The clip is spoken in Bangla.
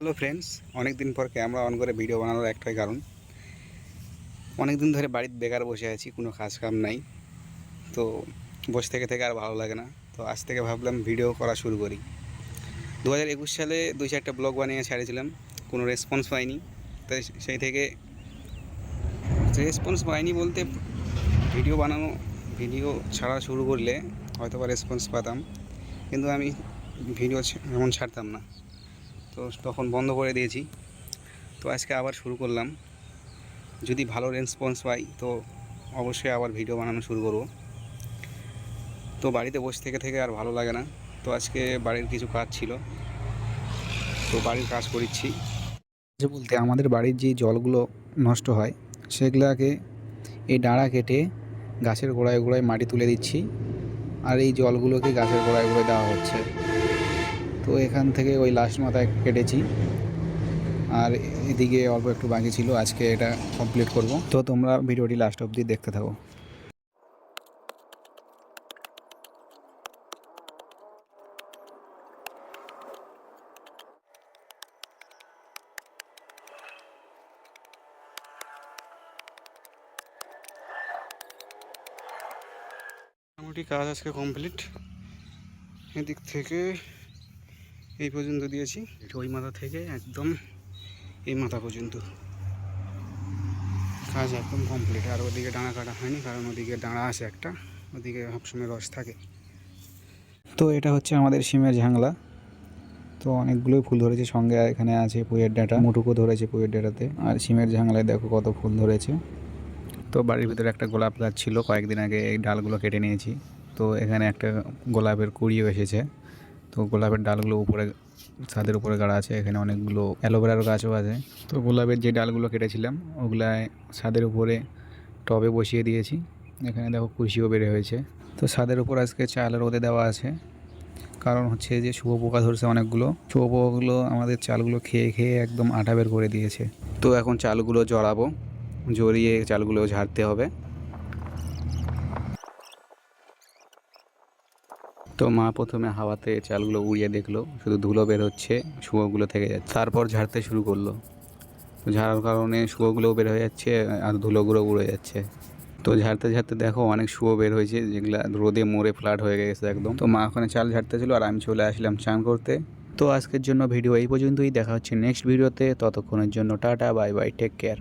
হ্যালো ফ্রেন্ডস, অনেক দিন পর ক্যামেরা অন করে ভিডিও বানানোর একটাই কারণ, অনেক দিন ধরে বাড়িতে বেকার বসে আছি, কোনো কাজ কাম নাই। তো বসে থেকে থেকে আর ভালো লাগে না। তো আজ থেকে ভাবলাম ভিডিও করা শুরু করি। 2021 সালে 2-4টা ব্লগ বানিয়ে ছেড়েছিলাম, কোনো রেসপন্স পাইনি। তাই সেই থেকে রেসপন্স পাইনি বলতে ভিডিও ছাড়া শুরু করলে হয়তো বা রেসপন্স পেতাম, কিন্তু আমি ভিডিও এমন ছাড়তাম না। তো তখন বন্ধ করে দিয়েছি। তো আজকে আবার শুরু করলাম। যদি ভালো রেসপন্স পাই তো অবশ্যই আবার ভিডিও বানানো শুরু করব। তো বাড়িতে বসে থেকে থেকে আর ভালো লাগে না। তো আজকে বাড়ির কিছু কাজ ছিল, তো বাড়ির কাজ করেছি। যে বলতে আমাদের বাড়ির যে জলগুলো নষ্ট হয় সেগুলোকে এই ডাঁড়া কেটে গাছের গোড়ায় গোড়ায় মাটি তুলে দিচ্ছি, আর এই জলগুলোকে গাছের গোড়ায় গোড়ায় দেওয়া হচ্ছে। তো এখান থেকে ওই লাস্ট মাথায় কেটেছি, আর এদিকে অল্প একটু বাকি ছিল, আজকে এটা কমপ্লিট করব। তো তোমরা ভিডিওটি লাস্ট অবধি দেখতে থাকো। মোটামুটি কাজ আজকে কমপ্লিট। এদিক থেকে এই পর্যন্ত দিয়েছি, ওই মাথা থেকে একদম এই মাথা পর্যন্ত কাজ একদম কমপ্লিট। আর ওদিকে ডাঁড়া কাটা হয়নি, কারণ ওদিকে ডাঁড়া আছে একটা, ওদিকে সবসময় রস থাকে। তো এটা হচ্ছে আমাদের সিমের ঝাংলা। তো অনেকগুলোই ফুল ধরেছে, সঙ্গে এখানে আছে পুঁইয়ের ডাঁটা, মুটুকো ধরেছে পুঁইয়ের ডাঁটাতে। আর সিমের ঝাংলায় দেখো কত ফুল ধরেছে। তো বাড়ির ভিতরে একটা গোলাপ গাছ ছিল, কয়েকদিন আগে এই ডালগুলো কেটে নিয়েছি। তো এখানে একটা গোলাপের কুড়িও এসেছে। তো গোলাপের ডালগুলো উপরে ছাদের উপরে গাড়া আছে। এখানে অনেকগুলো অ্যালোভেরার গাছও আছে। তো গোলাপের যে ডালগুলো কেটেছিলাম ওগুলায় ছাদের উপরে টবে বসিয়ে দিয়েছি। এখানে দেখো কুশিও বেড়ে হয়েছে। তো ছাদের উপর আজকে চাল রোদে দেওয়া আছে, কারণ হচ্ছে যে শুঁয়োপোকা ধরছে অনেকগুলো। শুঁয়োপোকাগুলো আমাদের চালগুলো খেয়ে খেয়ে একদম আঠা বের করে দিয়েছে। তো এখন চালগুলো জড়াবো, জড়িয়ে চালগুলো ঝাড়তে হবে। তো মা প্রথমে হাওয়াতে চালগুলো উড়িয়ে দেখলো, শুধু ধুলো বের হচ্ছে, শুয়োগুলো থেকে যাচ্ছে। তারপর ঝাড়তে শুরু করলো। তো ঝাড়ার কারণে শুয়োগুলোও বের হয়ে যাচ্ছে আর ধুলোগুলো উড়ে যাচ্ছে। তো ঝাড়তে ঝাড়তে দেখো অনেক শুয়ো বের হয়েছে, যেগুলো রোদে মরে ফ্ল্যাট হয়ে গেছে একদম। তো মা ওখানে চাল ঝাড়তেছিল আর আমি চলে আসলাম চান করতে। তো আজকের জন্য ভিডিও এই পর্যন্তই, দেখা হচ্ছে নেক্সট ভিডিওতে। ততক্ষণের জন্য tata, bye bye, take care.